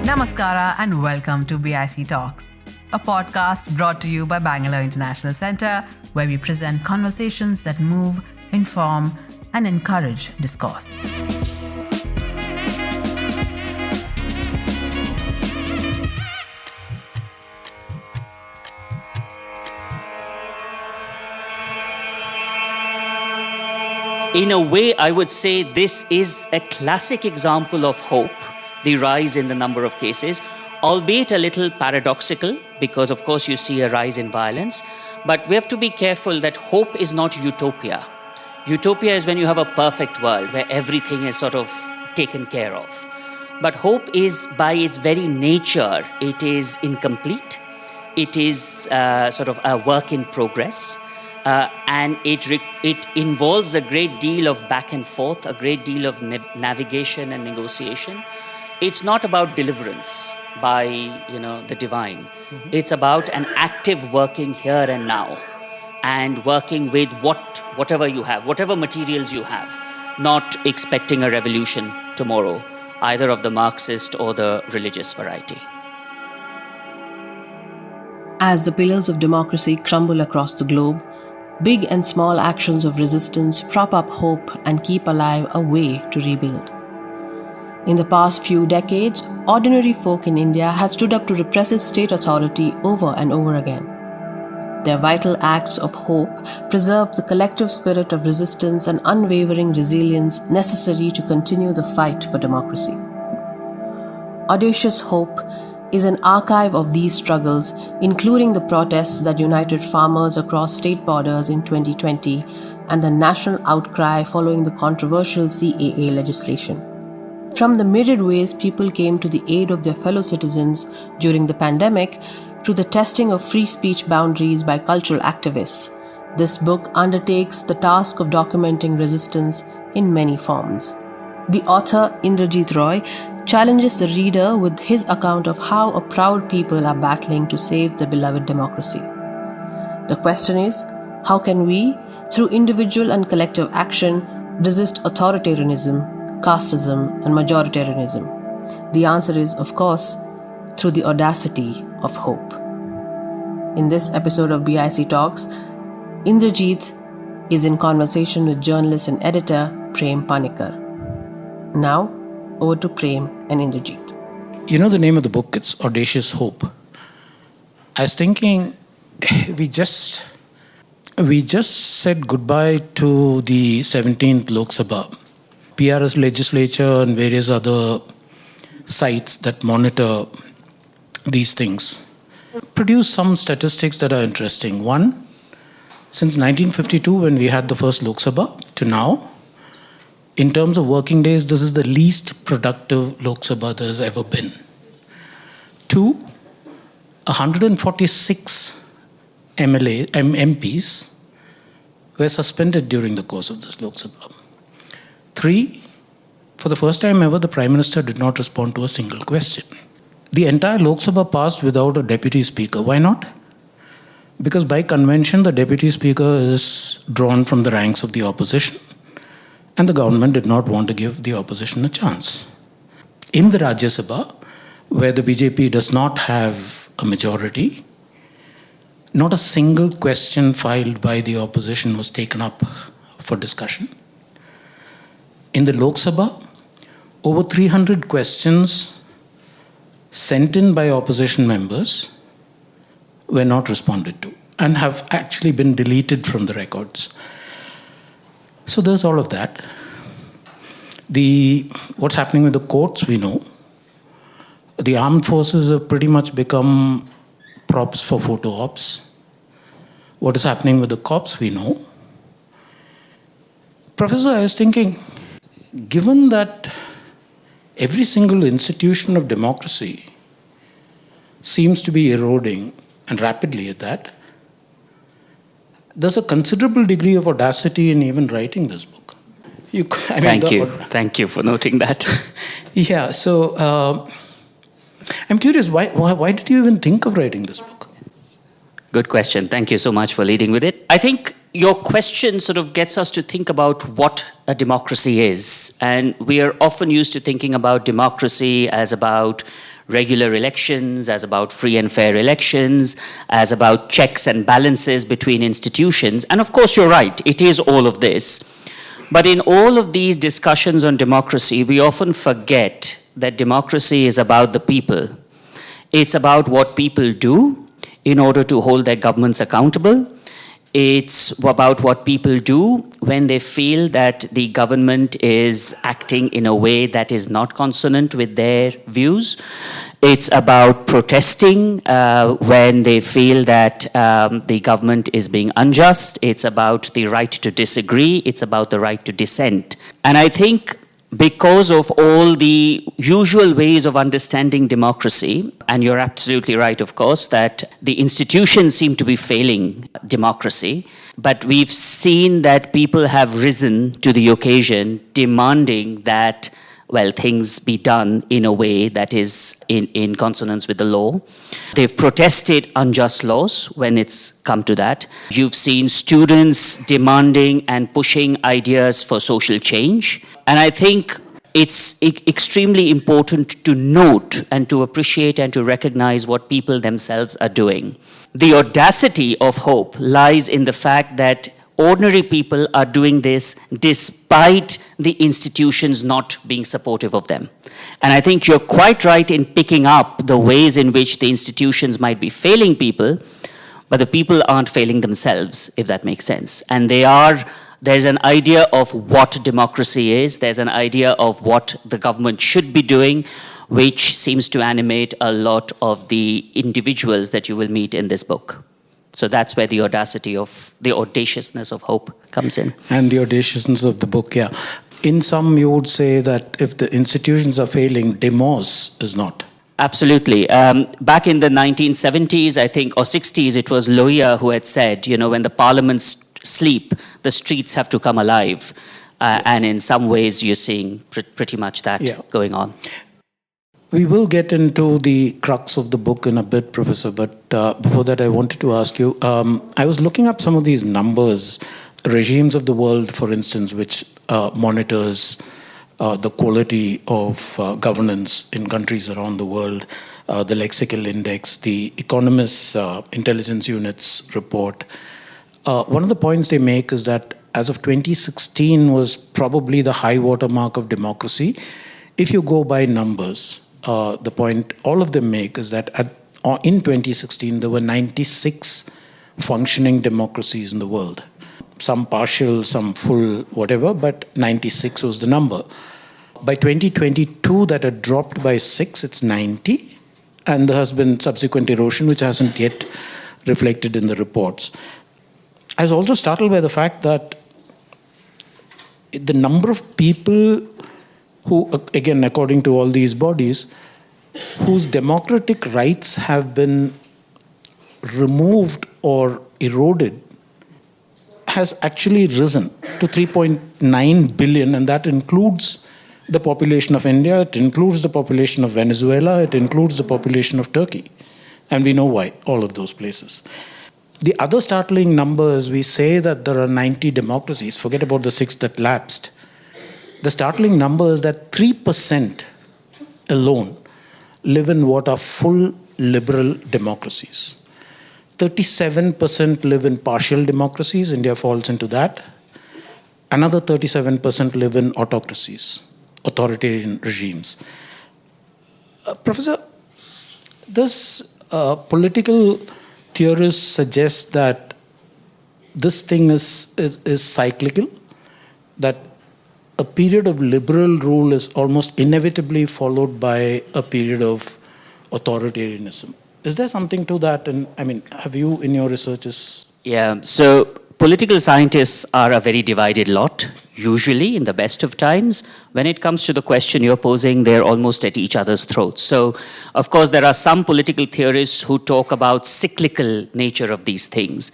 Namaskara and welcome to BIC Talks, a podcast brought to you by Bangalore International Centre, where we present conversations that move, inform, and encourage discourse. In a way, I would say this is a classic example of hope, the rise in the number of cases, albeit a little paradoxical because, of course, you see a rise in violence. But we have to be careful that hope is not utopia. Utopia is when you have a perfect world where everything is sort of taken care of. But hope is, by its very nature, it is incomplete. It is sort of a work in progress. And it involves a great deal of back and forth, a great deal of navigation and negotiation. It's not about deliverance by the divine. Mm-hmm. It's about an active working here and now, and working with whatever you have, whatever materials you have, not expecting a revolution tomorrow, either of the Marxist or the religious variety. As the pillars of democracy crumble across the globe, big and small actions of resistance prop up hope and keep alive a way to rebuild. In the past few decades, ordinary folk in India have stood up to repressive state authority over and over again. Their vital acts of hope preserve the collective spirit of resistance and unwavering resilience necessary to continue the fight for democracy. Audacious Hope is an archive of these struggles, including the protests that united farmers across state borders in 2020 and the national outcry following the controversial CAA legislation. From the myriad ways people came to the aid of their fellow citizens during the pandemic to the testing of free speech boundaries by cultural activists, this book undertakes the task of documenting resistance in many forms. The author, Indrajit Roy, challenges the reader with his account of how a proud people are battling to save the beloved democracy. The question is, how can we, through individual and collective action, resist authoritarianism, casteism, and majoritarianism? The answer is, of course, through the audacity of hope. In this episode of BIC Talks, Indrajit is in conversation with journalist and editor Prem Panikkar. Now, over to Prem and Indrajit. You know the name of the book, it's Audacious Hope. I was thinking, we just said goodbye to the 17th Lok Sabha. PRS legislature and various other sites that monitor these things produce some statistics that are interesting. One, since 1952 when we had the first Lok Sabha to now, in terms of working days, this is the least productive Lok Sabha there has ever been. Two, 146 MPs were suspended during the course of this Lok Sabha. Three, for the first time ever, the Prime Minister did not respond to a single question. The entire Lok Sabha passed without a Deputy Speaker. Why not? Because by convention, the Deputy Speaker is drawn from the ranks of the opposition, and the government did not want to give the opposition a chance. In the Rajya Sabha, where the BJP does not have a majority, not a single question filed by the opposition was taken up for discussion. In the Lok Sabha, over 300 questions sent in by opposition members were not responded to and have actually been deleted from the records. So there's all of that. What's happening with the courts, we know. The armed forces have pretty much become props for photo ops. What is happening with the cops, we know. Professor, I was thinking, given that every single institution of democracy seems to be eroding, and rapidly at that, there's a considerable degree of audacity in even writing this book. Thank you for noting that. Yeah, so I'm curious, why did you even think of writing this book? Good question. Thank you so much for leading with it. I think your question sort of gets us to think about what a democracy is. And we are often used to thinking about democracy as about regular elections, as about free and fair elections, as about checks and balances between institutions. And of course, you're right, it is all of this. But in all of these discussions on democracy, we often forget that democracy is about the people. It's about what people do in order to hold their governments accountable. It's about what people do when they feel that the government is acting in a way that is not consonant with their views. It's about protesting when they feel that the government is being unjust. It's about the right to disagree. It's about the right to dissent. And I think because of all the usual ways of understanding democracy, and you're absolutely right, of course, that the institutions seem to be failing democracy, but we've seen that people have risen to the occasion demanding that, well, things be done in a way that is in consonance with the law. They've protested unjust laws when it's come to that. You've seen students demanding and pushing ideas for social change. And I think it's extremely important to note and to appreciate and to recognize what people themselves are doing. The audacity of hope lies in the fact that ordinary people are doing this despite the institutions not being supportive of them. And I think you're quite right in picking up the ways in which the institutions might be failing people, but the people aren't failing themselves, if that makes sense. And there's an idea of what democracy is, there's an idea of what the government should be doing, which seems to animate a lot of the individuals that you will meet in this book. So that's where the audaciousness of hope comes in. And the audaciousness of the book, yeah. In some, you would say that if the institutions are failing, demos is not. Absolutely. Back in the 1970s, I think, or 60s, it was Lohia who had said, when the parliaments sleep, the streets have to come alive. Yes. And in some ways, you're seeing pretty much that going on. We will get into the crux of the book in a bit, Professor, but before that, I wanted to ask you, I was looking up some of these numbers, regimes of the world, for instance, which monitors the quality of governance in countries around the world, the lexical index, the Economist's intelligence unit's report. One of the points they make is that as of 2016 was probably the high watermark of democracy. If you go by numbers, the point all of them make is that in 2016 there were 96 functioning democracies in the world. Some partial, some full, whatever, but 96 was the number. By 2022 that had dropped by 6, it's 90, and there has been subsequent erosion which hasn't yet reflected in the reports. I was also startled by the fact that the number of people who, again, according to all these bodies, whose democratic rights have been removed or eroded has actually risen to 3.9 billion, and that includes the population of India, it includes the population of Venezuela, it includes the population of Turkey. And we know why, all of those places. The other startling number is we say that there are 90 democracies, forget about the 6 that lapsed. The startling number is that 3% alone live in what are full liberal democracies. 37% live in partial democracies, India falls into that. Another 37% live in autocracies, authoritarian regimes. Professor, this political theorists suggest that this thing is cyclical, that a period of liberal rule is almost inevitably followed by a period of authoritarianism. Is there something to that? And I mean, have you in your researches? Yeah, so political scientists are a very divided lot, usually in the best of times. When it comes to the question you're posing, they're almost at each other's throats. So, of course, there are some political theorists who talk about cyclical nature of these things,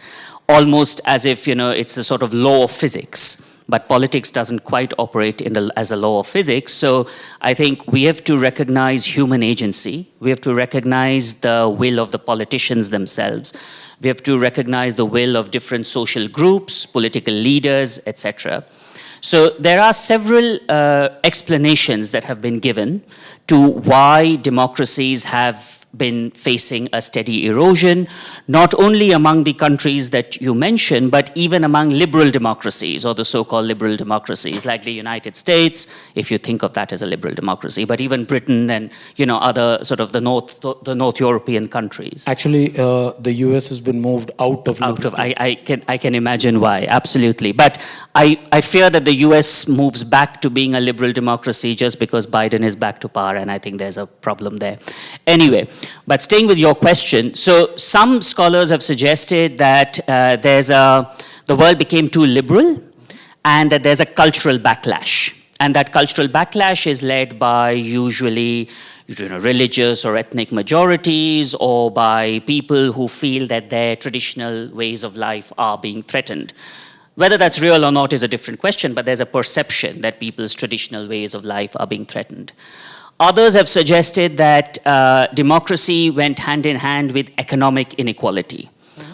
almost as if, it's a sort of law of physics. But politics doesn't quite operate as a law of physics. So I think we have to recognize human agency. We have to recognize the will of the politicians themselves. We have to recognize the will of different social groups, political leaders, etc. So there are several explanations that have been given to why democracies have been facing a steady erosion, not only among the countries that you mentioned, but even among liberal democracies, or the so-called liberal democracies, like the United States, if you think of that as a liberal democracy, but even Britain and other sort of the North European countries. Actually, the US has been moved out of liberty. I can imagine why, absolutely. But I fear that the US moves back to being a liberal democracy just because Biden is back to power, and I think there's a problem there. Anyway, but staying with your question, so some scholars have suggested that the world became too liberal and that there's a cultural backlash. And that cultural backlash is led by usually religious or ethnic majorities, or by people who feel that their traditional ways of life are being threatened. Whether that's real or not is a different question, but there's a perception that people's traditional ways of life are being threatened. Others have suggested that democracy went hand in hand with economic inequality.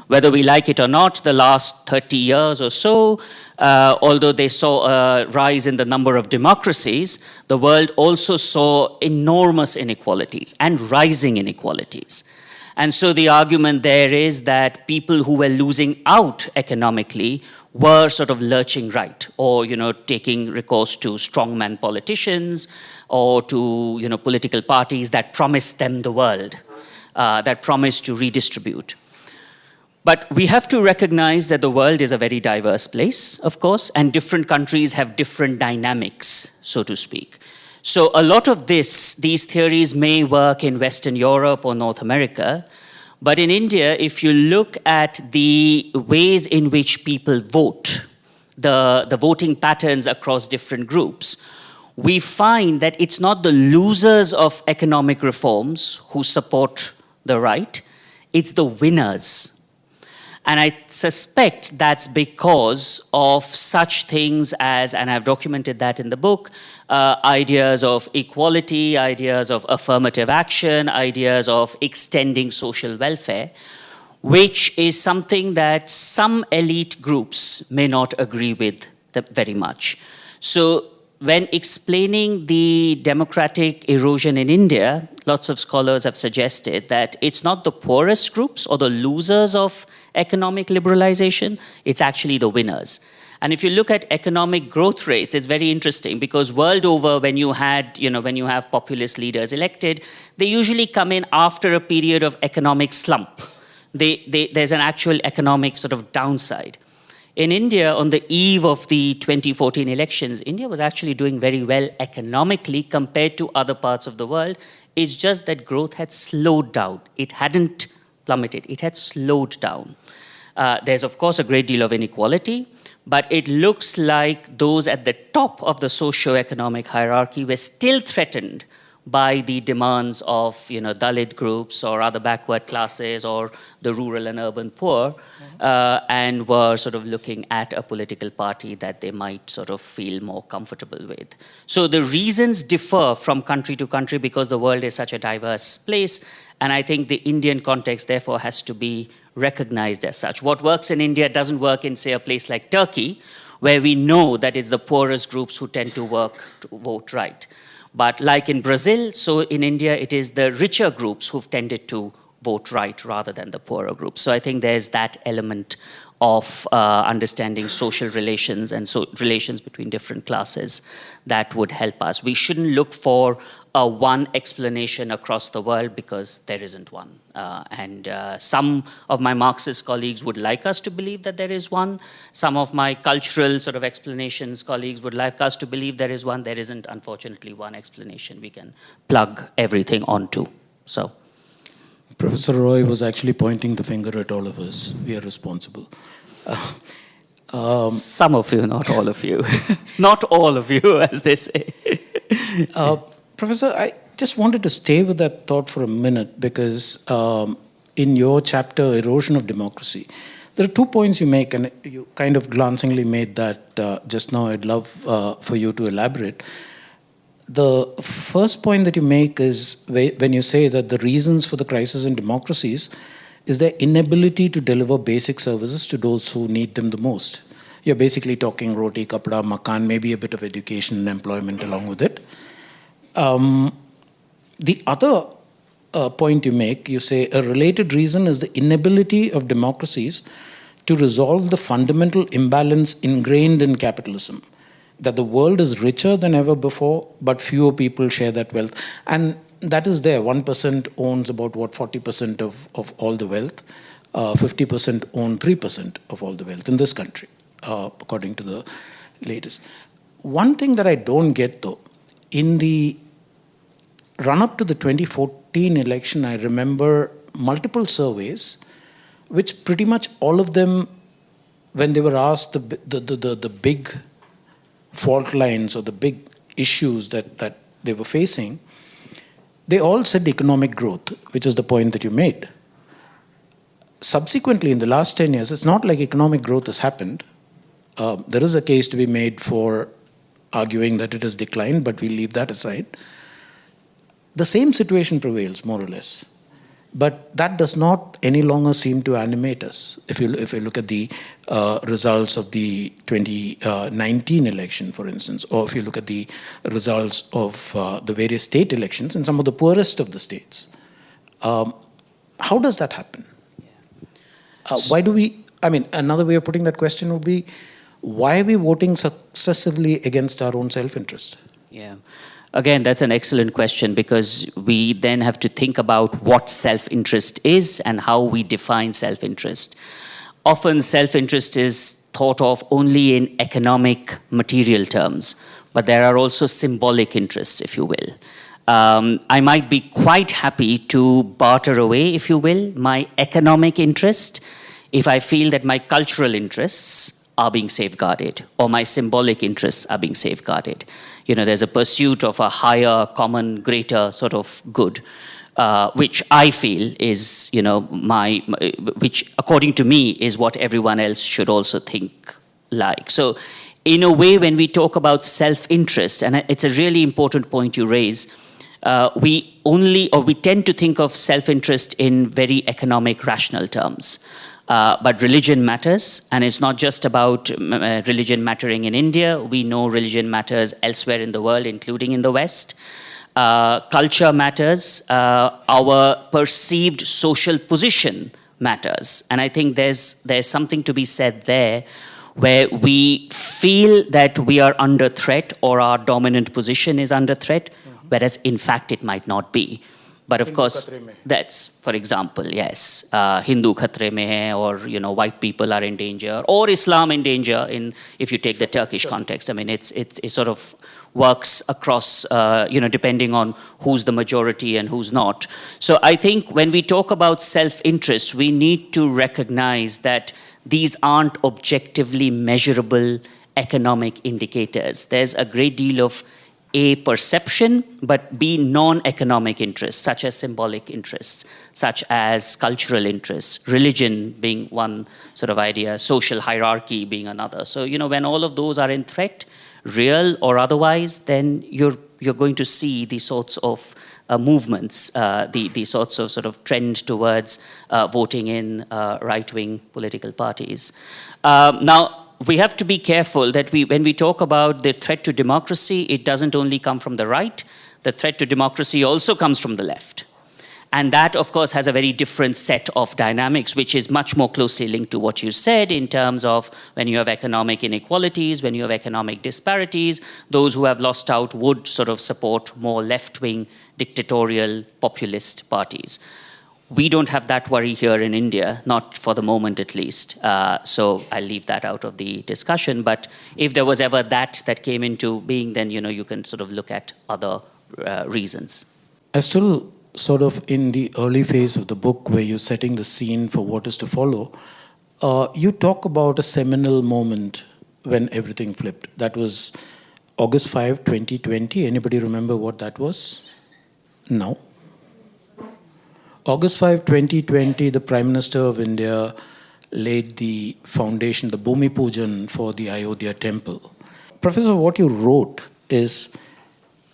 Whether we like it or not, the last 30 years or so, although they saw a rise in the number of democracies, the world also saw enormous inequalities and rising inequalities. And so the argument there is that people who were losing out economically were sort of lurching right, or taking recourse to strongman politicians, or to political parties that promised them the world, that promised to redistribute. But we have to recognize that the world is a very diverse place, of course, and different countries have different dynamics, so to speak. So a lot of these theories may work in Western Europe or North America, but in India, if you look at the ways in which people vote, the voting patterns across different groups, we find that it's not the losers of economic reforms who support the right, it's the winners. And I suspect that's because of such things as, and I've documented that in the book, ideas of equality, ideas of affirmative action, ideas of extending social welfare, which is something that some elite groups may not agree with very much. So when explaining the democratic erosion in India, lots of scholars have suggested that it's not the poorest groups or the losers of economic liberalization, it's actually the winners. And if you look at economic growth rates, it's very interesting because world over, when you have populist leaders elected, they usually come in after a period of economic slump. There's an actual economic sort of downside. In India, on the eve of the 2014 elections, India was actually doing very well economically compared to other parts of the world. It's just that growth had slowed down. It hadn't plummeted. It had slowed down. There's, of course, a great deal of inequality, but it looks like those at the top of the socio-economic hierarchy were still threatened by the demands of Dalit groups or other backward classes or the rural and urban poor, and were sort of looking at a political party that they might sort of feel more comfortable with. So the reasons differ from country to country because the world is such a diverse place, and I think the Indian context therefore has to be recognized as such. What works in India doesn't work in, say, a place like Turkey, where we know that it's the poorest groups who tend to vote right. But like in Brazil, so in India, it is the richer groups who've tended to vote right rather than the poorer groups. So I think there's that element of understanding social relations and relations between different classes that would help us. We shouldn't look for a one explanation across the world because there isn't one. And some of my Marxist colleagues would like us to believe that there is one. Some of my cultural sort of explanations colleagues would like us to believe there is one. There isn't, unfortunately, one explanation we can plug everything onto. So, Professor Roy was actually pointing the finger at all of us. We are responsible. Some of you, not all of you. Not all of you, as they say. Professor, I just wanted to stay with that thought for a minute because in your chapter, Erosion of Democracy, there are 2 points you make, and you kind of glancingly made that just now. I'd love for you to elaborate. The first point that you make is when you say that the reasons for the crisis in democracies is their inability to deliver basic services to those who need them the most. You're basically talking roti, kapda, makan, maybe a bit of education and employment along with it. The other point you make, you say a related reason is the inability of democracies to resolve the fundamental imbalance ingrained in capitalism, that the world is richer than ever before, but fewer people share that wealth. And that is there. 1% owns about, 40% of all the wealth. 50% own 3% of all the wealth in this country, according to the latest. One thing that I don't get, though, in the run-up to the 2014 election, I remember multiple surveys, which pretty much all of them, when they were asked the big fault lines or the big issues that they were facing, they all said economic growth, which is the point that you made. Subsequently, in the last 10 years, it's not like economic growth has happened. There is a case to be made for arguing that it has declined, but we leave that aside. The same situation prevails, more or less. But that does not any longer seem to animate us. If you look at the results of the 2019 election, for instance, or if you look at the results of the various state elections in some of the poorest of the states, how does that happen? Why do we, another way of putting that question would be, why are we voting successively against our own self-interest? Yeah. Again, that's an excellent question, because we then have to think about what self-interest is and how we define self-interest. Often self-interest is thought of only in economic, material terms, but there are also symbolic interests, if you will. I might be quite happy to barter away, if you will, my economic interest if I feel that my cultural interests are being safeguarded or my symbolic interests are being safeguarded. There's a pursuit of a higher, common, greater sort of good, which I feel is, which according to me is what everyone else should also think like. So in a way, when we talk about self-interest, and it's a really important point you raise, we tend to think of self-interest in very economic, rational terms. But religion matters, and it's not just about religion mattering in India. We know religion matters elsewhere in the world, including in the West. Culture matters. Our perceived social position matters. And I think there's something to be said there, where we feel that we are under threat or our dominant position is under threat, whereas in fact it might not be. But of course, that's, for example, yes, Hindu khatre mein hai, or white people are in danger, or Islam in danger. If you take the Turkish context, it sort of works across, depending on who's the majority and who's not. So I think when we talk about self-interest, we need to recognize that these aren't objectively measurable economic indicators. There's a great deal of A, perception, but B, non-economic interests, such as symbolic interests, such as cultural interests, religion being one sort of idea, social hierarchy being another. So, when all of those are in threat, real or otherwise, then you're going to see these sorts of movements, the sorts of sort of trend towards voting in right-wing political parties. Now, we have to be careful that when we talk about the threat to democracy, it doesn't only come from the right. The threat to democracy also comes from the left. And that, of course, has a very different set of dynamics, which is much more closely linked to what you said in terms of when you have economic inequalities, when you have economic disparities, those who have lost out would sort of support more left-wing, dictatorial, populist parties. We don't have that worry here in India, not for the moment at least. So I'll leave that out of the discussion. But if there was ever that came into being, then you can sort of look at other reasons. I still sort of in the early phase of the book where you're setting the scene for what is to follow, you talk about a seminal moment when everything flipped. That was August 5, 2020. Anybody remember what that was? No. August 5, 2020, the Prime Minister of India laid the foundation, the Bhumi Pujan for the Ayodhya temple. Professor, what you wrote is,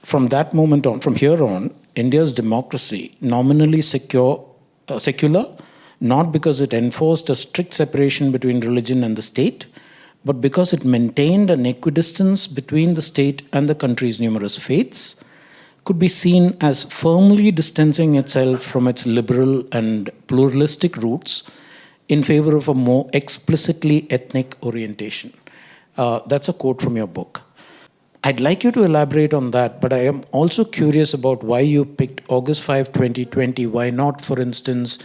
from that moment on, from here on, India's democracy, nominally secular, not because it enforced a strict separation between religion and the state, but because it maintained an equidistance between the state and the country's numerous faiths, could be seen as firmly distancing itself from its liberal and pluralistic roots in favor of a more explicitly ethnic orientation. That's a quote from your book. I'd like you to elaborate on that, but I am also curious about why you picked August 5, 2020. Why not, for instance,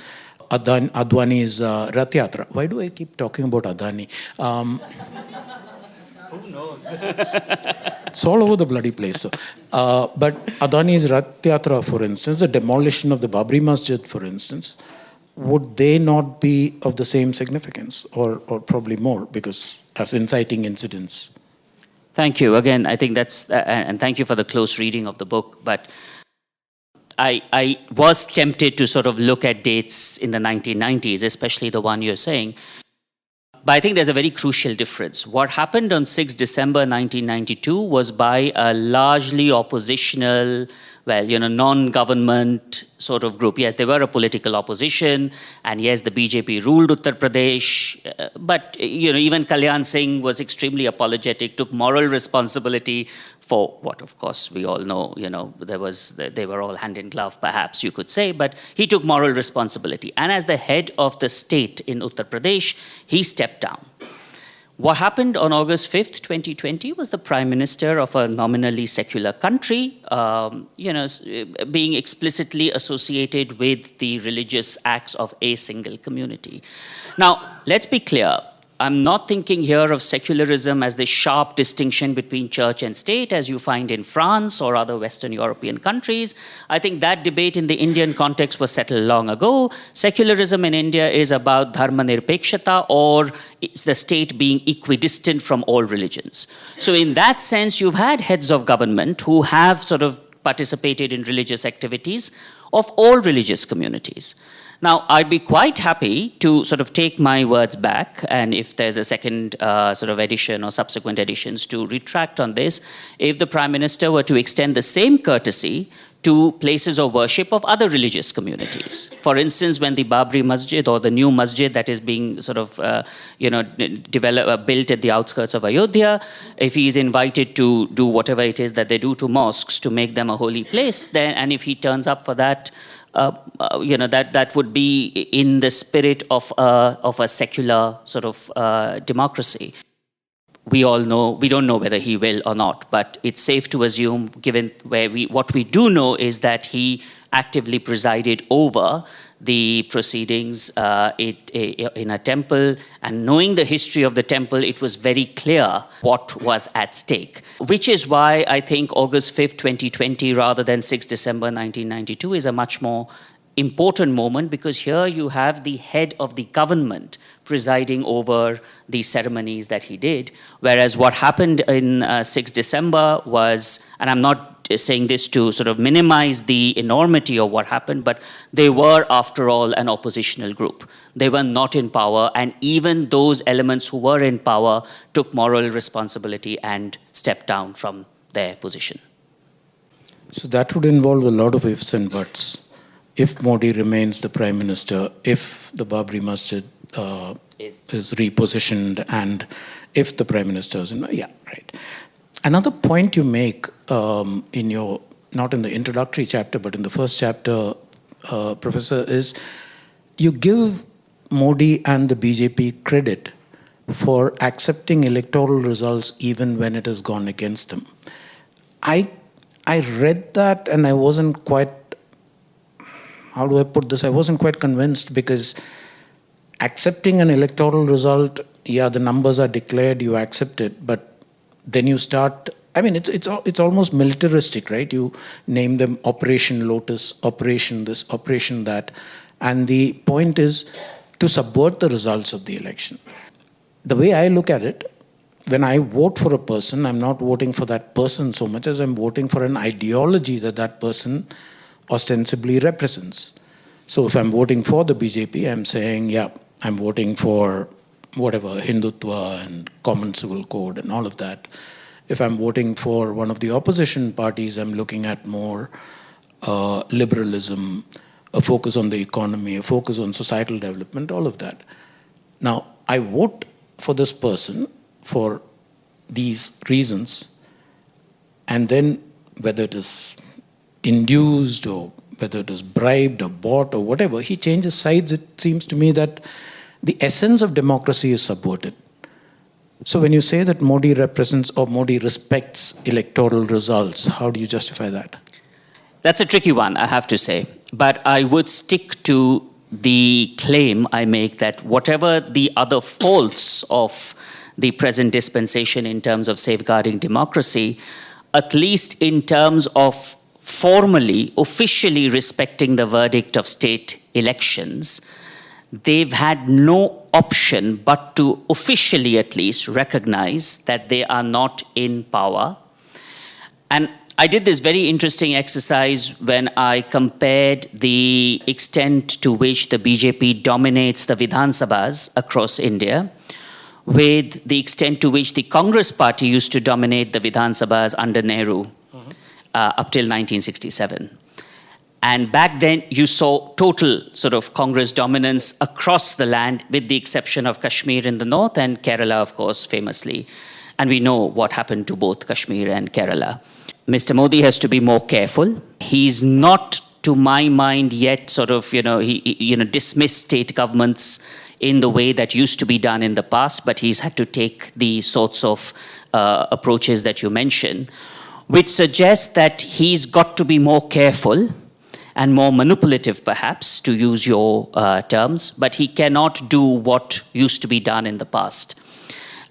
Advani's Rath Yatra? Why do I keep talking about Adani? Who knows? It's all over the bloody place. So. But Adani's Rath Yatra, for instance, the demolition of the Babri Masjid, for instance, would they not be of the same significance, or probably more, because as inciting incidents? Thank you. Again, I think that's, and thank you for the close reading of the book, but I was tempted to sort of look at dates in the 1990s, especially the one you're saying. But I think there's a very crucial difference. What happened on 6 December 1992 was by a largely oppositional, non-government sort of group. Yes, they were a political opposition, and yes, the BJP ruled Uttar Pradesh, but even Kalyan Singh was extremely apologetic, took moral responsibility for what, of course, we all know, they were all hand in glove, perhaps you could say, but he took moral responsibility. And as the head of the state in Uttar Pradesh, he stepped down. What happened on August 5th, 2020 was the Prime Minister of a nominally secular country, being explicitly associated with the religious acts of a single community. Now, let's be clear. I'm not thinking here of secularism as the sharp distinction between church and state as you find in France or other Western European countries. I think that debate in the Indian context was settled long ago. Secularism in India is about dharma nirpekshata, or it's the state being equidistant from all religions. So in that sense, you've had heads of government who have sort of participated in religious activities of all religious communities. Now, I'd be quite happy to sort of take my words back, and if there's a second sort of edition or subsequent editions, to retract on this, if the Prime Minister were to extend the same courtesy to places of worship of other religious communities. For instance, when the Babri Masjid, or the new masjid that is being sort of built at the outskirts of Ayodhya, if he is invited to do whatever it is that they do to mosques to make them a holy place, then, and if he turns up for that, that would be in the spirit of a secular sort of democracy. We all know, we don't know whether he will or not, but it's safe to assume, given what we do know is that he actively presided over the proceedings in a temple, and knowing the history of the temple, it was very clear what was at stake. Which is why I think August 5th, 2020, rather than 6 December 1992, is a much more important moment, because here you have the head of the government presiding over the ceremonies that he did, whereas what happened in 6 December was, and I'm not saying this to sort of minimize the enormity of what happened, but they were, after all, an oppositional group. They were not in power, and even those elements who were in power took moral responsibility and stepped down from their position. So that would involve a lot of ifs and buts. If Modi remains the Prime Minister, if the Babri Masjid is repositioned, and if the Prime Minister is right. Another point you make in your, not in the introductory chapter, but in the first chapter, Professor, is you give Modi and the BJP credit for accepting electoral results even when it has gone against them. I read that and I wasn't quite, how do I put this? I wasn't quite convinced, because accepting an electoral result, the numbers are declared, you accept it, but then you start, it's almost militaristic, right? You name them Operation Lotus, Operation this, Operation that, and the point is to subvert the results of the election. The way I look at it, when I vote for a person, I'm not voting for that person so much as I'm voting for an ideology that person ostensibly represents. So if I'm voting for the BJP, I'm saying, I'm voting for whatever, Hindutva and Common Civil Code and all of that. If I'm voting for one of the opposition parties, I'm looking at more liberalism, a focus on the economy, a focus on societal development, all of that. Now, I vote for this person for these reasons, and then whether it is induced or whether it was bribed or bought or whatever, he changes sides. It seems to me that the essence of democracy is subverted. So when you say that Modi represents or Modi respects electoral results, how do you justify that? That's a tricky one, I have to say. But I would stick to the claim I make that whatever the other faults of the present dispensation in terms of safeguarding democracy, at least in terms of formally, officially respecting the verdict of state elections, they've had no option but to officially at least recognize that they are not in power. And I did this very interesting exercise when I compared the extent to which the BJP dominates the Vidhan Sabhas across India with the extent to which the Congress party used to dominate the Vidhan Sabhas under Nehru up till 1967. And back then, you saw total sort of Congress dominance across the land, with the exception of Kashmir in the north and Kerala, of course, famously. And we know what happened to both Kashmir and Kerala. Mr. Modi has to be more careful. He's not, to my mind, yet sort of, dismissed state governments in the way that used to be done in the past, but he's had to take the sorts of approaches that you mentioned, which suggests that he's got to be more careful and more manipulative, perhaps, to use your terms, but he cannot do what used to be done in the past.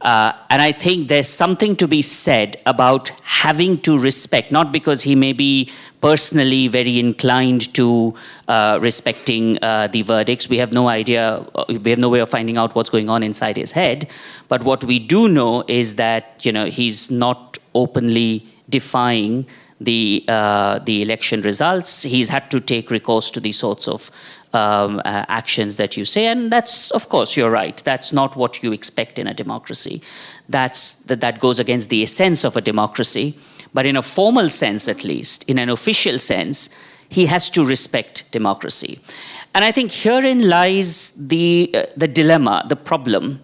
And I think there's something to be said about having to respect, not because he may be personally very inclined to respecting the verdicts. We have no idea, we have no way of finding out what's going on inside his head. But what we do know is that, he's not openly defying the election results. He's had to take recourse to the sorts of actions that you say, and that's, of course, you're right. That's not what you expect in a democracy. That goes against the essence of a democracy. But in a formal sense, at least, in an official sense, he has to respect democracy. And I think herein lies the dilemma, the problem,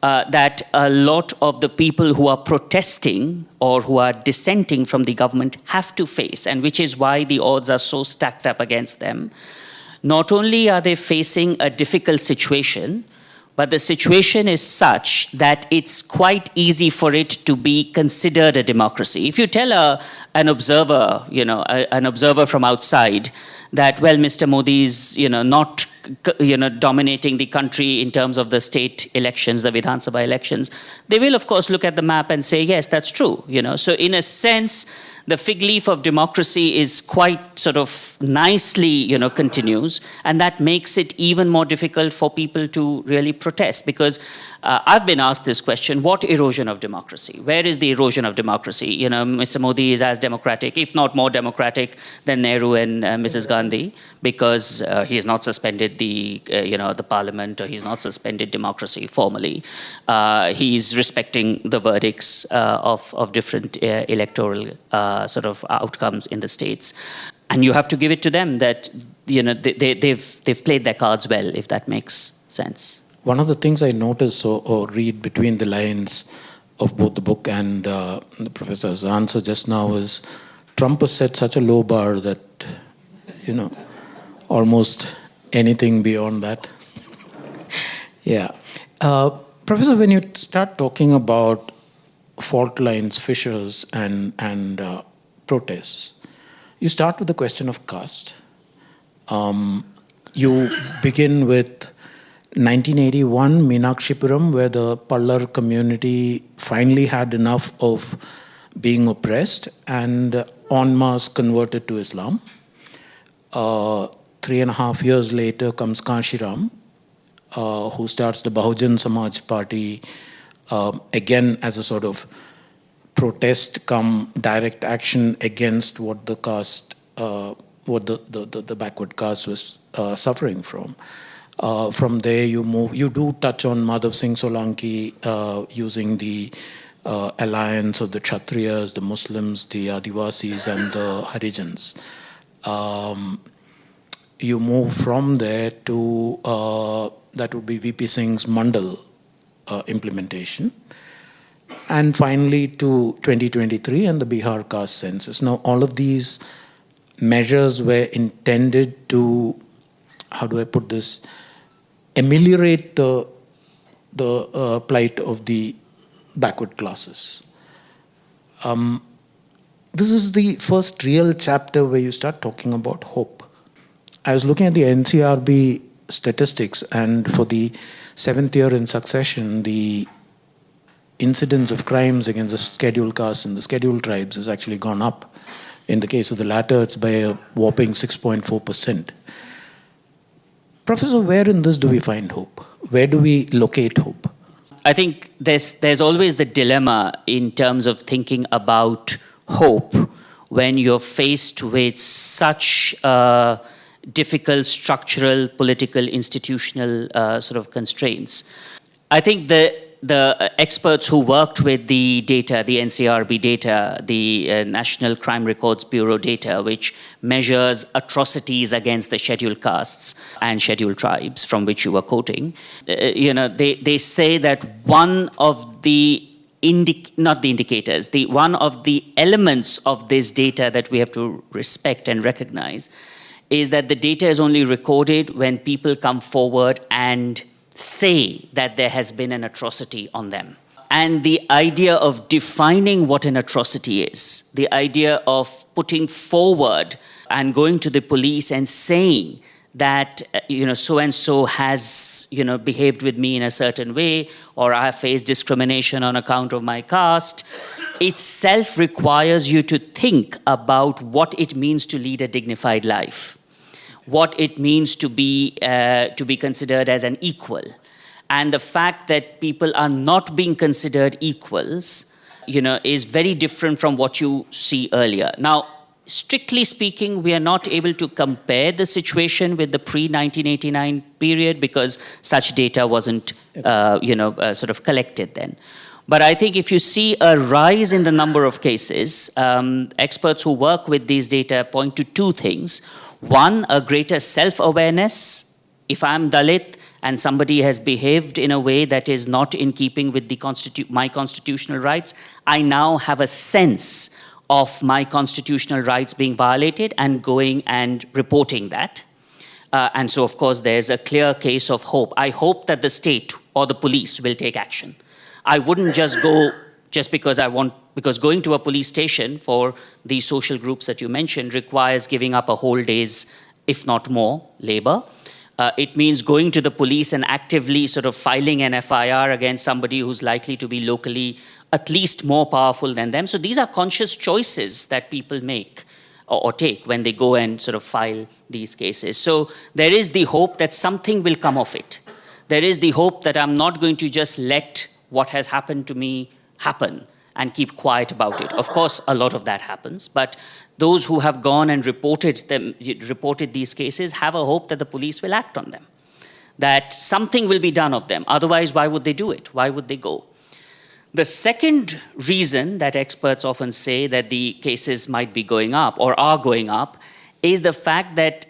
that a lot of the people who are protesting or who are dissenting from the government have to face, and which is why the odds are so stacked up against them. Not only are they facing a difficult situation, but the situation is such that it's quite easy for it to be considered a democracy. If you tell an observer, an observer from outside that, well, Mr. Modi's, not, dominating the country in terms of the state elections, the Vidhan Sabha elections, they will, of course, look at the map and say, yes, that's true. So in a sense, the fig leaf of democracy is quite sort of nicely, continues, and that makes it even more difficult for people to really protest, because I've been asked this question: what erosion of democracy? Where is the erosion of democracy? Mr. Modi is as democratic, if not more democratic, than Nehru and Mrs. Gandhi, because he has not suspended the parliament, or he's not suspended democracy formally. He's respecting the verdicts of different electoral sort of outcomes in the states, and you have to give it to them that they've played their cards well, if that makes sense. One of the things I notice or read between the lines of both the book and the professor's answer just now is Trump has set such a low bar that, almost anything beyond that. Yeah. Professor, when you start talking about fault lines, fissures, and protests, you start with the question of caste. You begin with 1981, Meenakshipuram, where the Pallar community finally had enough of being oppressed and en masse converted to Islam. 3.5 years later comes Kanshiram, who starts the Bahujan Samaj Party, again as a sort of protest come direct action against what the caste, what the backward caste was suffering from. From there you do touch on Madhav Singh Solanki using the alliance of the Kshatriyas, the Muslims, the Adivasis and the Harijans. You move from there to, that would be VP Singh's Mandal implementation. And finally to 2023 and the Bihar caste census. Now all of these measures were intended to, how do I put this, ameliorate the plight of the backward classes. This is the first real chapter where you start talking about hope. I was looking at the NCRB statistics, and for the 7th year in succession, the incidence of crimes against the scheduled castes and the scheduled tribes has actually gone up. In the case of the latter, it's by a whopping 6.4%. Professor, where in this do we find hope? Where do we locate hope? I think there's always the dilemma in terms of thinking about hope when you're faced with such difficult structural, political, institutional sort of constraints. I think the experts who worked with the data, the NCRB data, the National Crime Records Bureau data, which measures atrocities against the scheduled castes and scheduled tribes from which you were quoting, they say that one of the one of the elements of this data that we have to respect and recognize is that the data is only recorded when people come forward and say that there has been an atrocity on them. And the idea of defining what an atrocity is, the idea of putting forward and going to the police and saying that so-and-so has behaved with me in a certain way, or I have faced discrimination on account of my caste, itself requires you to think about what it means to lead a dignified life, what it means to be considered as an equal. And the fact that people are not being considered equals, is very different from what you see earlier. Now, strictly speaking, we are not able to compare the situation with the pre-1989 period because such data wasn't, sort of collected then. But I think if you see a rise in the number of cases, experts who work with these data point to two things. One, a greater self-awareness. If I'm Dalit and somebody has behaved in a way that is not in keeping with my constitutional rights, I now have a sense of my constitutional rights being violated and going and reporting that. And so, of course, there's a clear case of hope. I hope that the state or the police will take action. I wouldn't just go just because because going to a police station for these social groups that you mentioned requires giving up a whole day's, if not more, labor. It means going to the police and actively sort of filing an FIR against somebody who's likely to be locally at least more powerful than them. So these are conscious choices that people make or take when they go and sort of file these cases. So there is the hope that something will come of it. There is the hope that I'm not going to just let what has happened to me happen and keep quiet about it. Of course, a lot of that happens, but those who have gone and reported these cases have a hope that the police will act on them, that something will be done of them. Otherwise, why would they do it? Why would they go? The second reason that experts often say that the cases might be going up or are going up is the fact that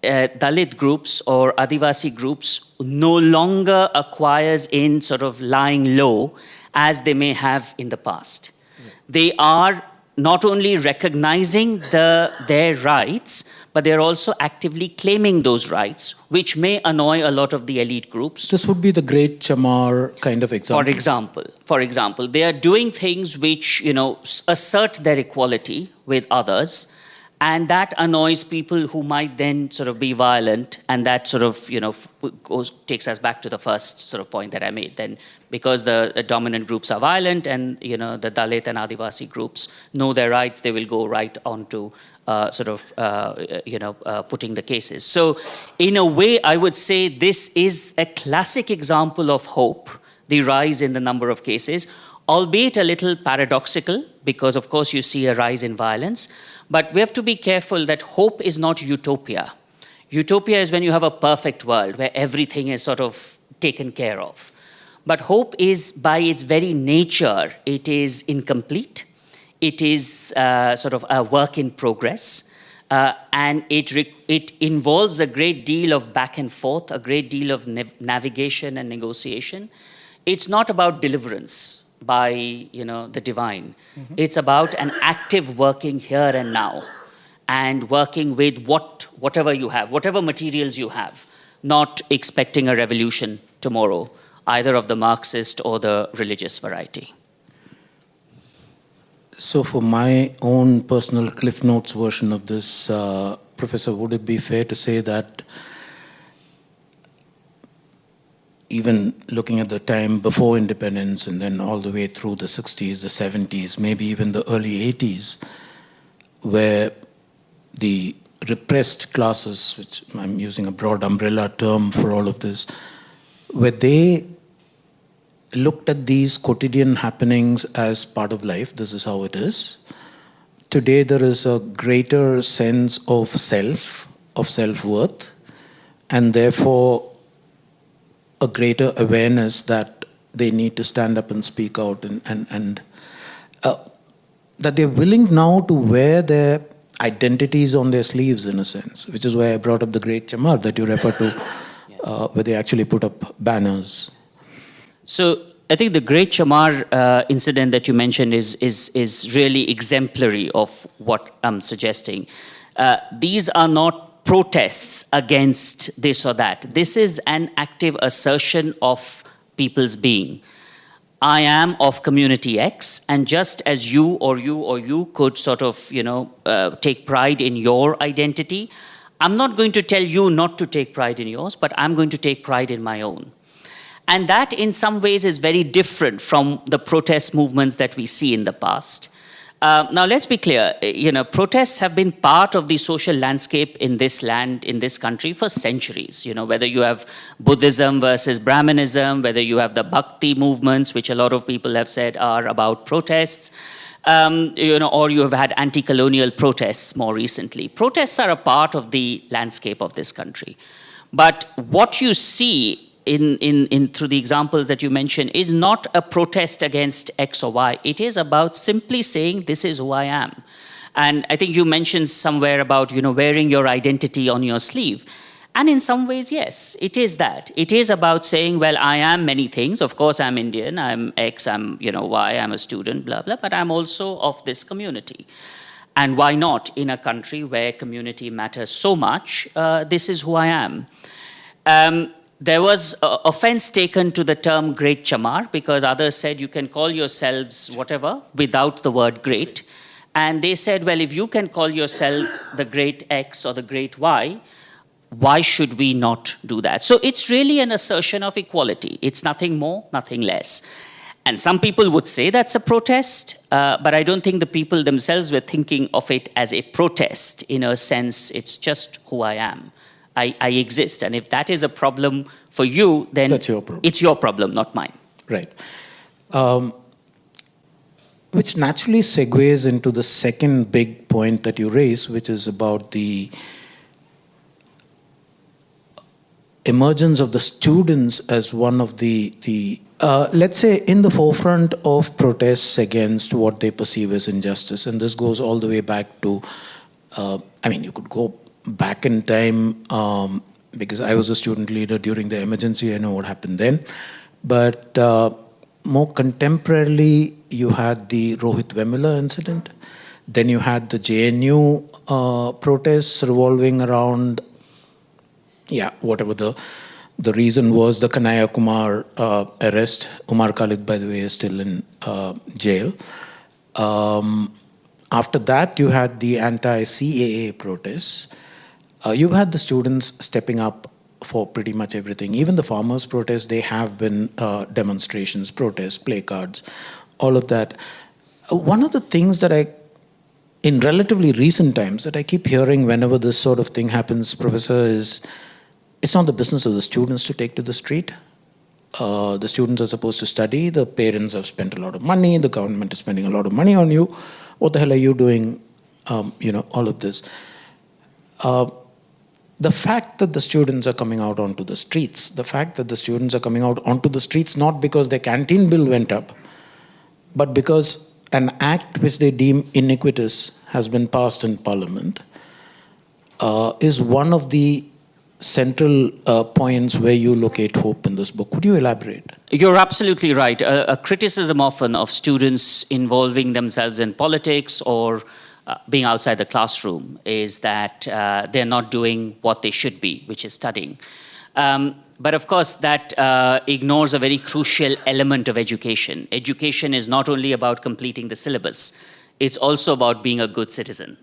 Dalit groups or Adivasi groups no longer acquires in sort of lying low as they may have in the past. They are not only recognizing their rights, but they're also actively claiming those rights, which may annoy a lot of the elite groups. This would be the Great Chamar kind of example. For example, they are doing things which, assert their equality with others, and that annoys people who might then sort of be violent, and that sort of, takes us back to the first sort of point that I made. Then, because the dominant groups are violent, and the Dalit and Adivasi groups know their rights, they will go right on to putting the cases. So, in a way, I would say this is a classic example of hope, the rise in the number of cases, albeit a little paradoxical, because of course you see a rise in violence. But we have to be careful that hope is not utopia. Utopia is when you have a perfect world where everything is sort of taken care of. But hope is, by its very nature, it is incomplete. It is sort of a work in progress. And it involves a great deal of back and forth, a great deal of navigation and negotiation. It's not about deliverance by the divine. Mm-hmm. It's about an active working here and now. and working with whatever you have, whatever materials you have, not expecting a revolution tomorrow, either of the Marxist or the religious variety. So for my own personal Cliff Notes version of this, Professor, would it be fair to say that even looking at the time before independence and then all the way through the 60s, the 70s, maybe even the early 80s, where the repressed classes, which I'm using a broad umbrella term for all of this, where they looked at these quotidian happenings as part of life, this is how it is. Today there is a greater sense of self-worth, and therefore a greater awareness that they need to stand up and speak out, and that they're willing now to wear their identities on their sleeves, in a sense, which is why I brought up the Great Chamar that you refer to, where they actually put up banners. So I think the Great Chamar incident that you mentioned is really exemplary of what I'm suggesting. These are not protests against this or that. This is an active assertion of people's being. I am of community X, and just as you or you could sort of, take pride in your identity, I'm not going to tell you not to take pride in yours, but I'm going to take pride in my own. And that in some ways is very different from the protest movements that we see in the past. Now let's be clear, protests have been part of the social landscape in this land, in this country for centuries. Whether you have Buddhism versus Brahmanism, whether you have the Bhakti movements, which a lot of people have said are about protests, or you have had anti-colonial protests more recently. Protests are a part of the landscape of this country. But what you see in through the examples that you mentioned is not a protest against X or Y. It is about simply saying, this is who I am. And I think you mentioned somewhere about, wearing your identity on your sleeve. And in some ways, yes, it is that. It is about saying, well, I am many things. Of course, I'm Indian, I'm X, I'm, Y, I'm a student, blah, blah, but I'm also of this community. And why not in a country where community matters so much? This is who I am. There was offense taken to the term Great Chamar because others said you can call yourselves whatever without the word great. And they said, well, if you can call yourself the Great X or the Great Y, why should we not do that? So it's really an assertion of equality. It's nothing more, nothing less. And some people would say that's a protest, but I don't think the people themselves were thinking of it as a protest. In a sense, it's just who I am. I exist, and if that is a problem for you, then that's your problem. It's your problem, not mine. Right. Which naturally segues into the second big point that you raise, which is about the emergence of the students as one of the let's say, in the forefront of protests against what they perceive as injustice. And this goes all the way back to, you could go back in time, because I was a student leader during the emergency, I know what happened then. But more contemporarily, you had the Rohit Vemula incident. Then you had the JNU protests revolving around, whatever the reason was, the Kanhaiya Kumar arrest. Umar Khalid, by the way, is still in jail. After that, you had the anti-CAA protests. You've had the students stepping up for pretty much everything. Even the farmers' protests, they have been demonstrations, protests, placards, all of that. One of the things that in relatively recent times, that I keep hearing whenever this sort of thing happens, Professor, is it's not the business of the students to take to the street. The students are supposed to study. The parents have spent a lot of money. The government is spending a lot of money on you. What the hell are you doing? All of this. The fact that the students are coming out onto the streets, not because their canteen bill went up, but because an act which they deem iniquitous has been passed in Parliament, is one of the central points where you locate hope in this book. Could you elaborate? You're absolutely right. A criticism often of students involving themselves in politics or being outside the classroom is that they're not doing what they should be, which is studying. But of course, that ignores a very crucial element of education. Education is not only about completing the syllabus, it's also about being a good citizen.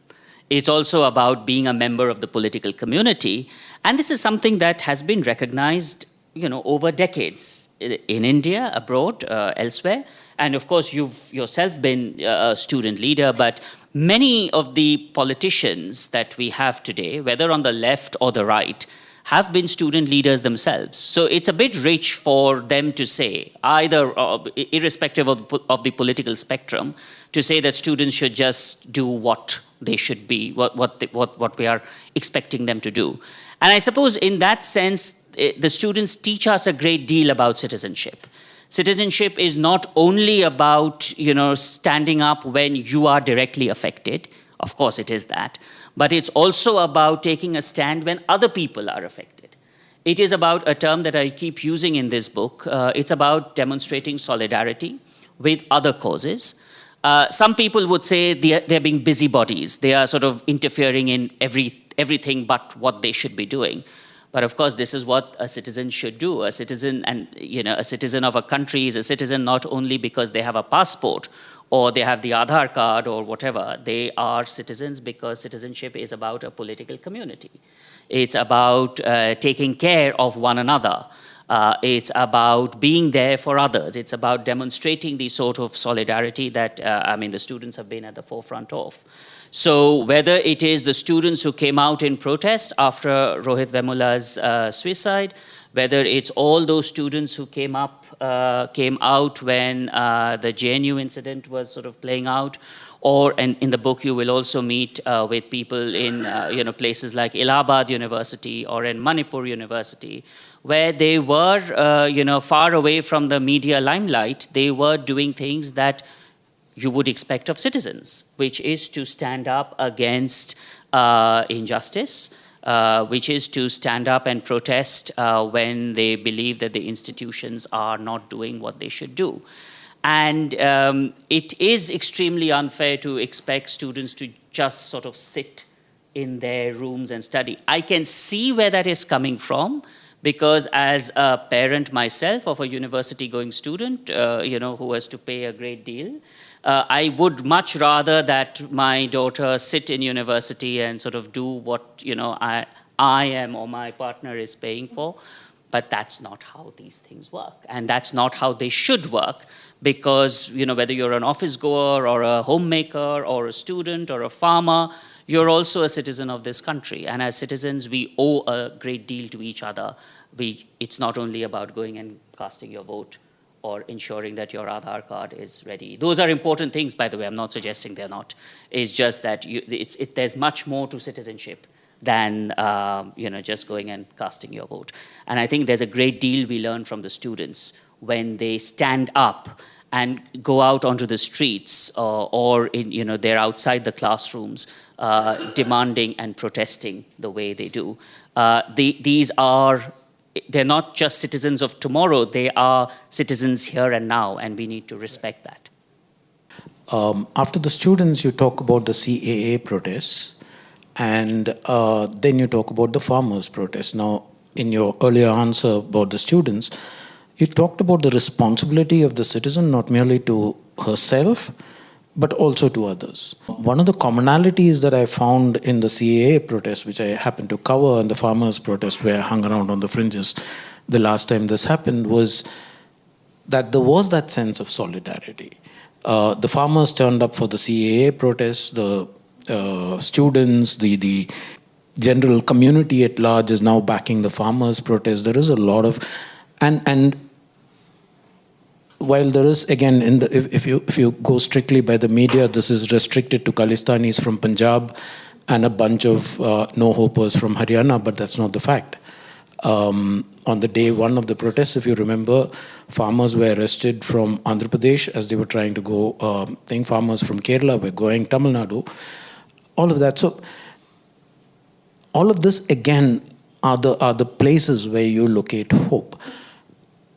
It's also about being a member of the political community. And this is something that has been recognized, over decades in India, abroad, elsewhere. And of course, you've yourself been a student leader, but many of the politicians that we have today, whether on the left or the right, have been student leaders themselves. So it's a bit rich for them to say, either irrespective of the political spectrum, to say that students should just do what they should be, what we are expecting them to do. And I suppose in that sense, the students teach us a great deal about citizenship. Citizenship is not only about, standing up when you are directly affected. Of course, it is that. But it's also about taking a stand when other people are affected. It is about a term that I keep using in this book. It's about demonstrating solidarity with other causes. Some people would say they're being busybodies. They are sort of interfering in everything but what they should be doing. But of course, this is what a citizen should do. A citizen a citizen of a country is a citizen not only because they have a passport or they have the Aadhaar card or whatever. They are citizens because citizenship is about a political community. It's about taking care of one another. It's about being there for others. It's about demonstrating the sort of solidarity that, the students have been at the forefront of. So whether it is the students who came out in protest after Rohit Vemula's suicide, whether it's all those students who came out when the JNU incident was sort of playing out, and in the book you will also meet with people in places like Allahabad University or in Manipur University, where they were far away from the media limelight. They were doing things that you would expect of citizens, which is to stand up against injustice, which is to stand up and protest when they believe that the institutions are not doing what they should do. And it is extremely unfair to expect students to just sort of sit in their rooms and study. I can see where that is coming from, because as a parent myself of a university-going student, who has to pay a great deal, I would much rather that my daughter sit in university and sort of do what I am or my partner is paying for. But that's not how these things work, and that's not how they should work, because whether you're an office goer or a homemaker or a student or a farmer, you're also a citizen of this country. And as citizens, we owe a great deal to each other. It's not only about going and casting your vote or ensuring that your Aadhaar card is ready. Those are important things, by the way. I'm not suggesting they're not. It's just that there's much more to citizenship than just going and casting your vote. And I think there's a great deal we learn from the students when they stand up and go out onto the streets or they're outside the classrooms demanding and protesting the way they do. They're not just citizens of tomorrow, they are citizens here and now, and we need to respect that. After the students, you talk about the CAA protests, and then you talk about the farmers' protests. Now, in your earlier answer about the students, you talked about the responsibility of the citizen, not merely to herself, but also to others. One of the commonalities that I found in the CAA protest, which I happened to cover, and the farmers' protest where I hung around on the fringes the last time this happened, was that there was that sense of solidarity. The farmers turned up for the CAA protests, the students, the general community at large is now backing the farmers' protest. There is a lot of... And while there is, again, if you go strictly by the media, this is restricted to Khalistanis from Punjab and a bunch of no-hopers from Haryana, but that's not the fact. On the day one of the protests, if you remember, farmers were arrested from Andhra Pradesh as they were trying to go, farmers from Kerala were going Tamil Nadu, all of that. So all of this, again, are the places where you locate hope.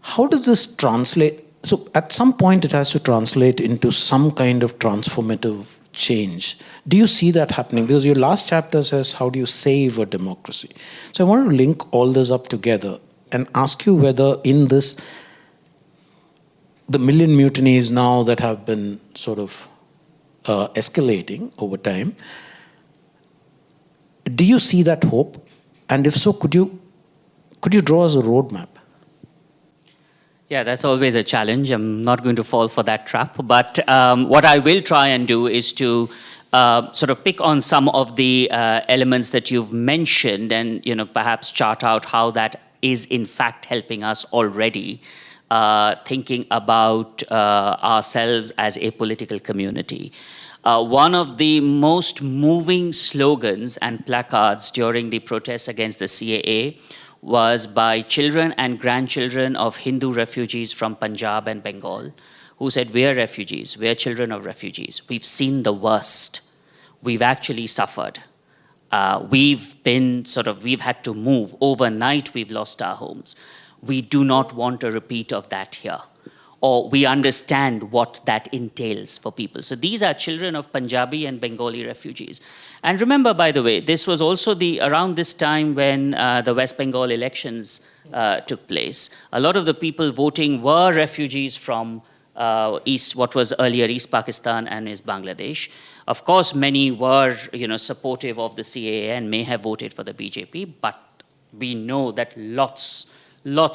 How does this translate? So at some point it has to translate into some kind of transformative change. Do you see that happening? Because your last chapter says, how do you save a democracy? So I want to link all this up together and ask you whether in this, the million mutinies now that have been sort of escalating over time, do you see that hope? And if so, could you draw us a roadmap? Yeah, that's always a challenge. I'm not going to fall for that trap. But what I will try and do is to sort of pick on some of the elements that you've mentioned and, perhaps chart out how that is in fact helping us already thinking about ourselves as a political community. One of the most moving slogans and placards during the protests against the CAA was by children and grandchildren of Hindu refugees from Punjab and Bengal, who said, "We are refugees, we are children of refugees. We've seen the worst. We've actually suffered. We've had to move. Overnight, we've lost our homes. We do not want a repeat of that here." Or we understand what that entails for people. So these are children of Punjabi and Bengali refugees. And remember, by the way, this was also around this time when the West Bengal elections took place. A lot of the people voting were refugees from what was earlier East Pakistan and East Bangladesh. Of course, many were, supportive of the CAA and may have voted for the BJP, but we know that lots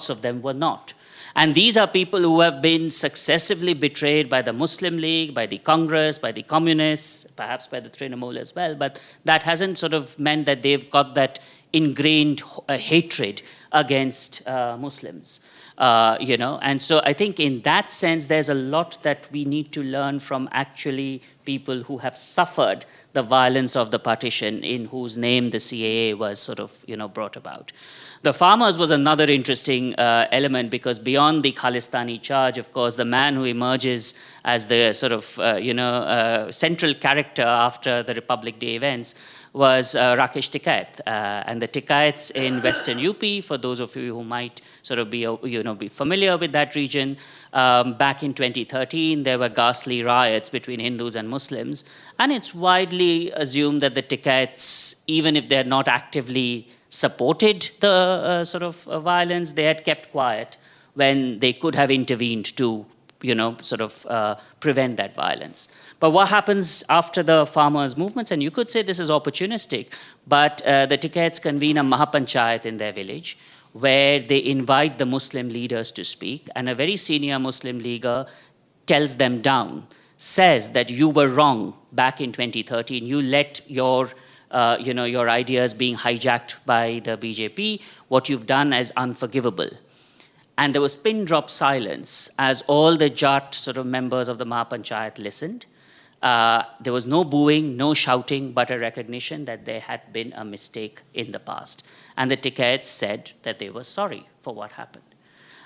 of them were not. And these are people who have been successively betrayed by the Muslim League, by the Congress, by the Communists, perhaps by the Trinamool as well. But that hasn't sort of meant that they've got that ingrained hatred against Muslims, And so I think in that sense, there's a lot that we need to learn from actually people who have suffered the violence of the partition, in whose name the CAA was sort of, brought about. The farmers was another interesting element, because beyond the Khalistani charge, of course, the man who emerges as the sort of, central character after the Republic Day events was Rakesh Tikait. And the Tikaites in Western UP, for those of you who might sort of be familiar with that region, back in 2013, there were ghastly riots between Hindus and Muslims. And it's widely assumed that the Tikaites, even if they're not actively supported the violence, they had kept quiet when they could have intervened to, prevent that violence. But what happens after the farmers' movements, and you could say this is opportunistic, but the Tikaites convene a Mahapanchayat in their village, where they invite the Muslim leaders to speak, and a very senior Muslim leader tells them down, says that you were wrong back in 2013, you let your ideas being hijacked by the BJP, what you've done is unforgivable. And there was pin drop silence as all the Jat sort of members of the Mahapanchayat listened. There was no booing, no shouting, but a recognition that there had been a mistake in the past. And the Tikaites said that they were sorry for what happened.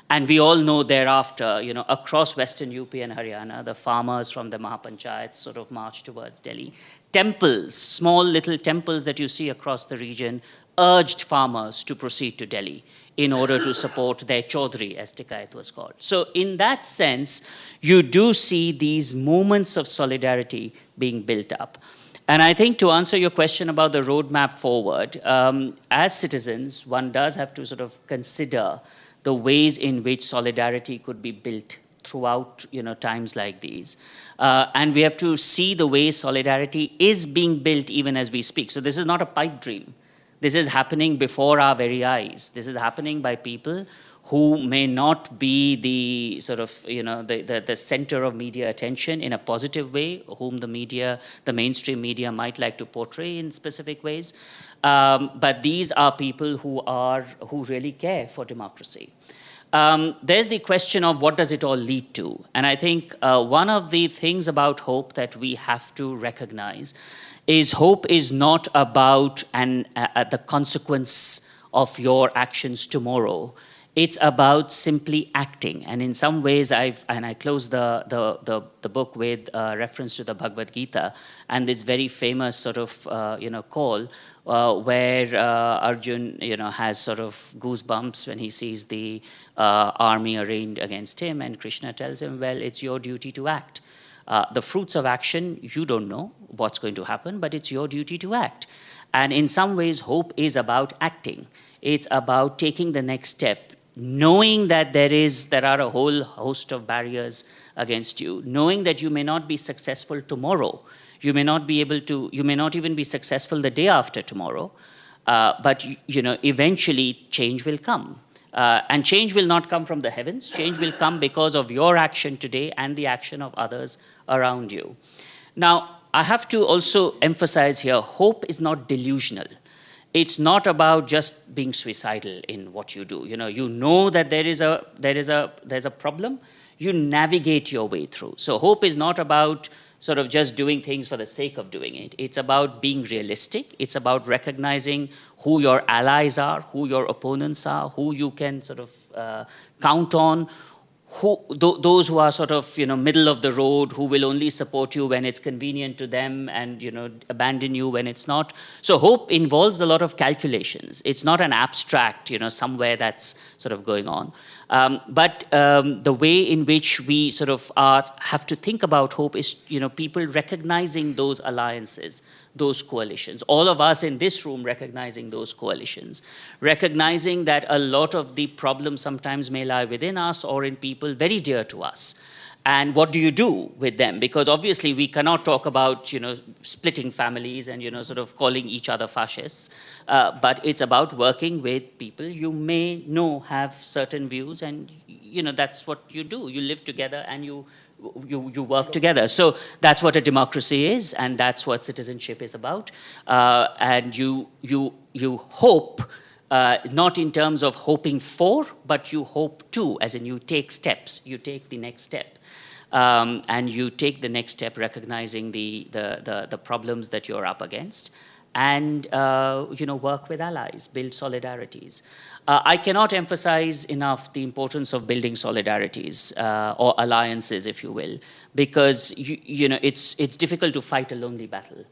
And we all know thereafter, across Western UP and Haryana, the farmers from the Mahapanchayats sort of marched towards Delhi. Temples, small little temples that you see across the region, urged farmers to proceed to Delhi in order to support their Chaudhry, as Tikait was called. So in that sense, you do see these moments of solidarity being built up. And I think to answer your question about the roadmap forward, as citizens, one does have to sort of consider the ways in which solidarity could be built throughout times like these. And we have to see the way solidarity is being built even as we speak. So this is not a pipe dream. This is happening before our very eyes. This is happening by people who may not be the sort of, the center of media attention in a positive way, whom the mainstream media might like to portray in specific ways. But these are people who really care for democracy. There's the question of what does it all lead to? And I think one of the things about hope that we have to recognize is hope is not about the consequence of your actions tomorrow. It's about simply acting. And in some ways, I close the book with reference to the Bhagavad Gita and its very famous sort of call where Arjun has sort of goosebumps when he sees the army arrayed against him, and Krishna tells him, well, it's your duty to act. The fruits of action, you don't know what's going to happen, but it's your duty to act. And in some ways, hope is about acting. It's about taking the next step, knowing that there are a whole host of barriers against you, knowing that you may not be successful tomorrow. You may not even be successful the day after tomorrow, but eventually change will come. And change will not come from the heavens. Change will come because of your action today and the action of others around you. Now, I have to also emphasize here, hope is not delusional. It's not about just being suicidal in what you do. You know that there's a problem. You navigate your way through. So hope is not about sort of just doing things for the sake of doing it. It's about being realistic. It's about recognizing who your allies are, who your opponents are, who you can sort of count on, those who are sort of middle of the road, who will only support you when it's convenient to them and abandon you when it's not. So hope involves a lot of calculations. It's not an abstract somewhere that's sort of going on. But the way in which we sort of have to think about hope is people recognizing those alliances, those coalitions. All of us in this room recognizing those coalitions, recognizing that a lot of the problems sometimes may lie within us or in people very dear to us. And what do you do with them? Because obviously we cannot talk about splitting families and sort of calling each other fascists, but it's about working with people you may know have certain views, and that's what you do. You live together and you work together. So that's what a democracy is, and that's what citizenship is about. And you hope, not in terms of hoping for, but you hope to, as in you take steps. You take the next step. And you take the next step recognizing the problems that you're up against, and work with allies, build solidarities. I cannot emphasize enough the importance of building solidarities or alliances, if you will, because it's difficult to fight a lonely battle.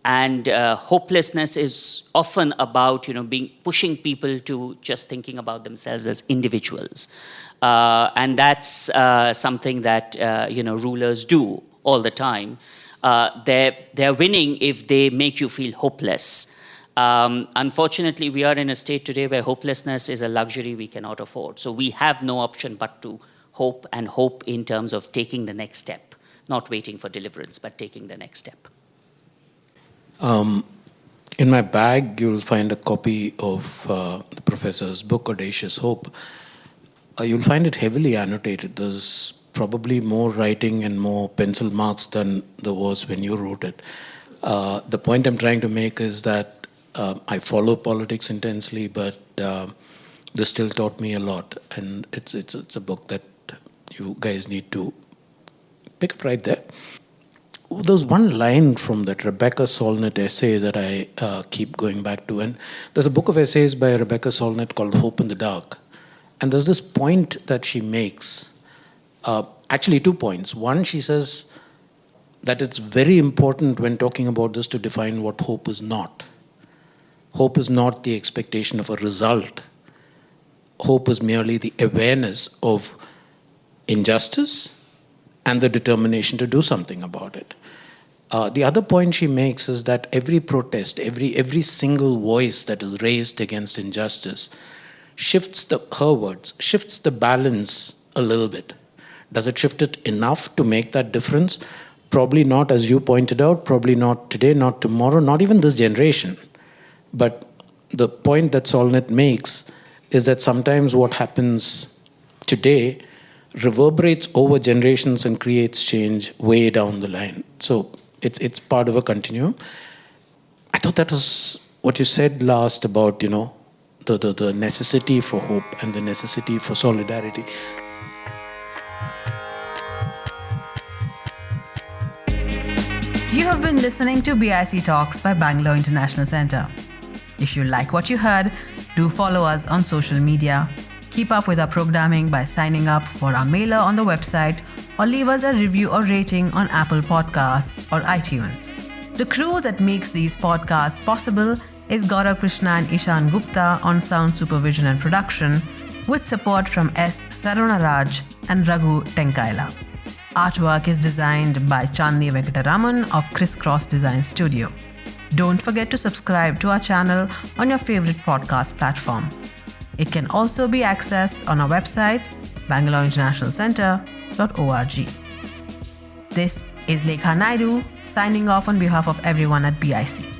And hopelessness is often about pushing people to just thinking about themselves as individuals. And that's something that rulers do all the time. They're winning if they make you feel hopeless. Unfortunately, we are in a state today where hopelessness is a luxury we cannot afford. So we have no option but to hope, and hope in terms of taking the next step, not waiting for deliverance, but taking the next step. In my bag, you'll find a copy of the professor's book, Audacious Hope. You'll find it heavily annotated. There's probably more writing and more pencil marks than there was when you wrote it. The point I'm trying to make is that I follow politics intensely, but this still taught me a lot. And it's a book that you guys need to pick up right there. There's one line from that Rebecca Solnit essay that I keep going back to. And there's a book of essays by Rebecca Solnit called Hope in the Dark. And there's this point that she makes, actually 2 points. One, she says that it's very important when talking about this to define what hope is not. Hope is not the expectation of a result. Hope is merely the awareness of injustice and the determination to do something about it. The other point she makes is that every protest, every single voice that is raised against injustice shifts the balance a little bit. Does it shift it enough to make that difference? Probably not, as you pointed out, probably not today, not tomorrow, not even this generation. But the point that Solnit makes is that sometimes what happens today reverberates over generations and creates change way down the line. So it's part of a continuum. I thought that was what you said last about, the necessity for hope and the necessity for solidarity. You have been listening to BIC Talks by Bangalore International Centre. If you like what you heard, do follow us on social media. Keep up with our programming by signing up for our mailer on the website, or leave us a review or rating on Apple Podcasts or iTunes. The crew that makes these podcasts possible is Gaurav Krishna and Ishan Gupta on sound supervision and production, with support from S. Sarunaraj and Raghu Tenkaila. Artwork is designed by Chandni Venkataraman of Crisscross Design Studio. Don't forget to subscribe to our channel on your favorite podcast platform. It can also be accessed on our website, bangaloreinternationalcentre.org. This is Lekha Naidu signing off on behalf of everyone at BIC.